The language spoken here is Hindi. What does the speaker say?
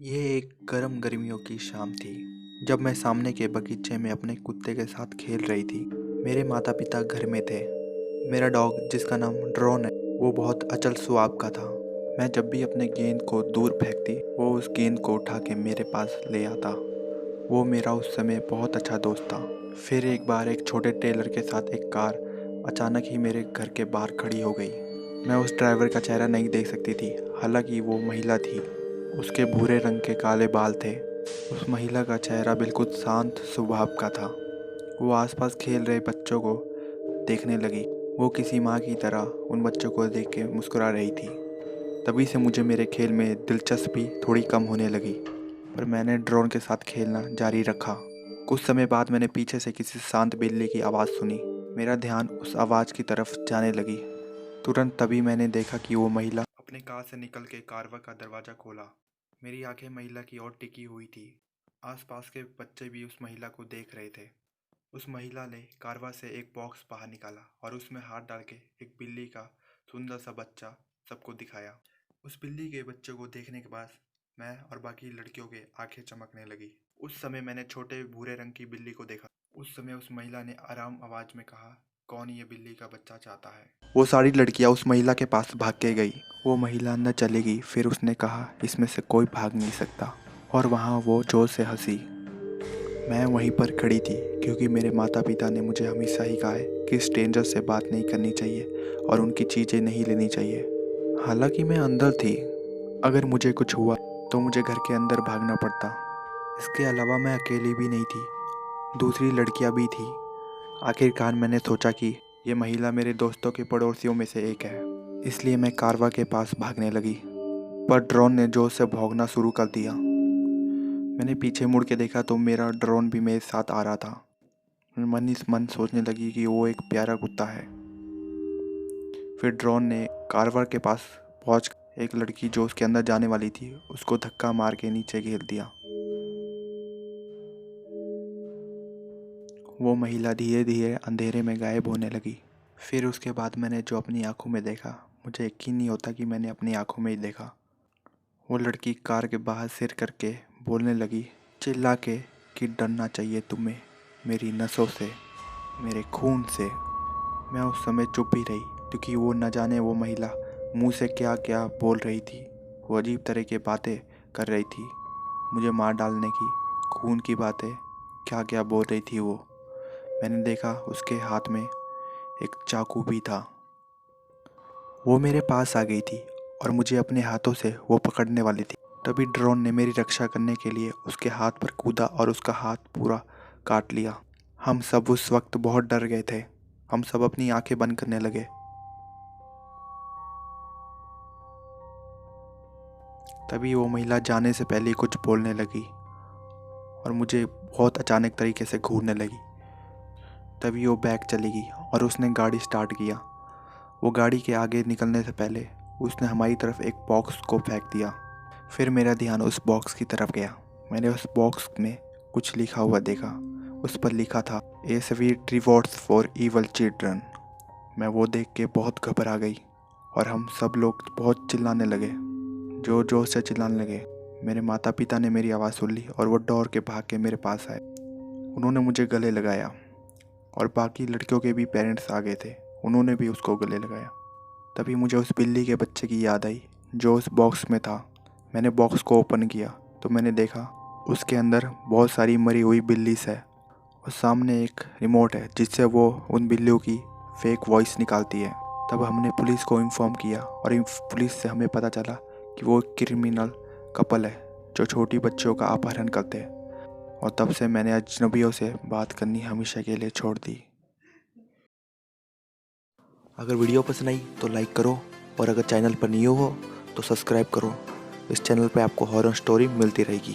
ये एक गर्म गर्मियों की शाम थी जब मैं सामने के बगीचे में अपने कुत्ते के साथ खेल रही थी। मेरे माता पिता घर में थे। मेरा डॉग जिसका नाम ड्रोन है वो बहुत अचल स्वभाव का था। मैं जब भी अपने गेंद को दूर फेंकती वो उस गेंद को उठा के मेरे पास ले आता। वो मेरा उस समय बहुत अच्छा दोस्त था। फिर एक बार एक छोटे टेलर के साथ एक कार अचानक ही मेरे घर के बाहर खड़ी हो गई। मैं उस ड्राइवर का चेहरा नहीं देख सकती थी, हालांकि वो महिला थी। उसके भूरे रंग के काले बाल थे। उस महिला का चेहरा बिल्कुल शांत स्वभाव का था। वो आसपास खेल रहे बच्चों को देखने लगी। वो किसी माँ की तरह उन बच्चों को देख के मुस्कुरा रही थी। तभी से मुझे मेरे खेल में दिलचस्पी थोड़ी कम होने लगी, पर मैंने ड्रोन के साथ खेलना जारी रखा। कुछ समय बाद मैंने पीछे से किसी शांत बिल्ली की आवाज़ सुनी। मेरा ध्यान उस आवाज़ की तरफ जाने लगी। तुरंत तभी मैंने देखा कि वो महिला अपने कार से निकल के कारवा का दरवाज़ा खोला। मेरी आंखें महिला की ओर टिकी हुई थी। आसपास के बच्चे भी उस महिला को देख रहे थे। उस महिला ने कारवा से एक बॉक्स बाहर निकाला और उसमें हाथ डाल के एक बिल्ली का सुंदर सा बच्चा सबको दिखाया। उस बिल्ली के बच्चे को देखने के बाद मैं और बाकी लड़कियों के आंखें चमकने लगी। उस समय मैंने छोटे भूरे रंग की बिल्ली को देखा। उस समय उस महिला ने आराम आवाज में कहा, कौन ये बिल्ली का बच्चा चाहता है। वो सारी लड़कियां उस महिला के पास भाग के गई। वो महिला अंदर चली गई। फिर उसने कहा, इसमें से कोई भाग नहीं सकता, और वहाँ वो जोर से हंसी। मैं वहीं पर खड़ी थी क्योंकि मेरे माता पिता ने मुझे हमेशा ही कहा है कि स्ट्रेंजर से बात नहीं करनी चाहिए और उनकी चीज़ें नहीं लेनी चाहिए। हालांकि मैं अंदर थी। अगर मुझे कुछ हुआ तो मुझे घर के अंदर भागना पड़ता। इसके अलावा मैं अकेली भी नहीं थी, दूसरी लड़कियां भी थी। आखिरकार मैंने सोचा कि ये महिला मेरे दोस्तों के पड़ोसियों में से एक है, इसलिए मैं कारवा के पास भागने लगी। पर ड्रोन ने जोर से भौंकना शुरू कर दिया। मैंने पीछे मुड़ के देखा तो मेरा ड्रोन भी मेरे साथ आ रहा था। मैं मन ही मन सोचने लगी कि वो एक प्यारा कुत्ता है। फिर ड्रोन ने कारवा के पास पहुंच एक लड़की जो उसके अंदर जाने वाली थी उसको धक्का मार के नीचे घेर दिया। वो महिला धीरे धीरे अंधेरे में गायब होने लगी। फिर उसके बाद मैंने जो अपनी आंखों में देखा, मुझे यकीन नहीं होता कि मैंने अपनी आंखों में ही देखा। वो लड़की कार के बाहर सिर करके बोलने लगी, चिल्ला के, कि डरना चाहिए तुम्हें मेरी नसों से, मेरे खून से। मैं उस समय चुप ही रही क्योंकि वो न जाने वो महिला मुंह से क्या क्या बोल रही थी। वो अजीब तरह की बातें कर रही थी, मुझे मार डालने की, खून की बातें, क्या क्या बोल रही थी वो। मैंने देखा उसके हाथ में एक चाकू भी था। वो मेरे पास आ गई थी और मुझे अपने हाथों से वो पकड़ने वाली थी। तभी ड्रोन ने मेरी रक्षा करने के लिए उसके हाथ पर कूदा और उसका हाथ पूरा काट लिया। हम सब उस वक्त बहुत डर गए थे। हम सब अपनी आंखें बंद करने लगे। तभी वो महिला जाने से पहले ही कुछ बोलने लगी और मुझे बहुत अचानक तरीके से घूरने लगी। तभी वो बैग चली गई और उसने गाड़ी स्टार्ट किया। वो गाड़ी के आगे निकलने से पहले उसने हमारी तरफ एक बॉक्स को फेंक दिया। फिर मेरा ध्यान उस बॉक्स की तरफ गया। मैंने उस बॉक्स में कुछ लिखा हुआ देखा। उस पर लिखा था, ए sweet rewards for evil children. मैं वो देख के बहुत घबरा गई और हम सब लोग बहुत चिल्लाने लगे, जोर जोर से चिल्लाने लगे। मेरे माता पिता ने मेरी आवाज़ सुन ली और वो दौड़ के भाग के मेरे पास आए। उन्होंने मुझे गले लगाया और बाकी लड़कियों के भी पेरेंट्स आ गए थे, उन्होंने भी उसको गले लगाया। तभी मुझे उस बिल्ली के बच्चे की याद आई जो उस बॉक्स में था। मैंने बॉक्स को ओपन किया तो मैंने देखा उसके अंदर बहुत सारी मरी हुई बिल्लीस है और सामने एक रिमोट है जिससे वो उन बिल्लियों की फेक वॉइस निकालती है। तब हमने पुलिस को इन्फॉर्म किया और पुलिस से हमें पता चला कि वो एक क्रिमिनल कपल है जो छोटी बच्चियों का अपहरण करते हैं। और तब से मैंने अजनबियों से बात करनी हमेशा के लिए छोड़ दी। अगर वीडियो पसंद आई तो लाइक करो, और अगर चैनल पर न्यू हो तो सब्सक्राइब करो। इस चैनल पे आपको हॉरर स्टोरी मिलती रहेगी।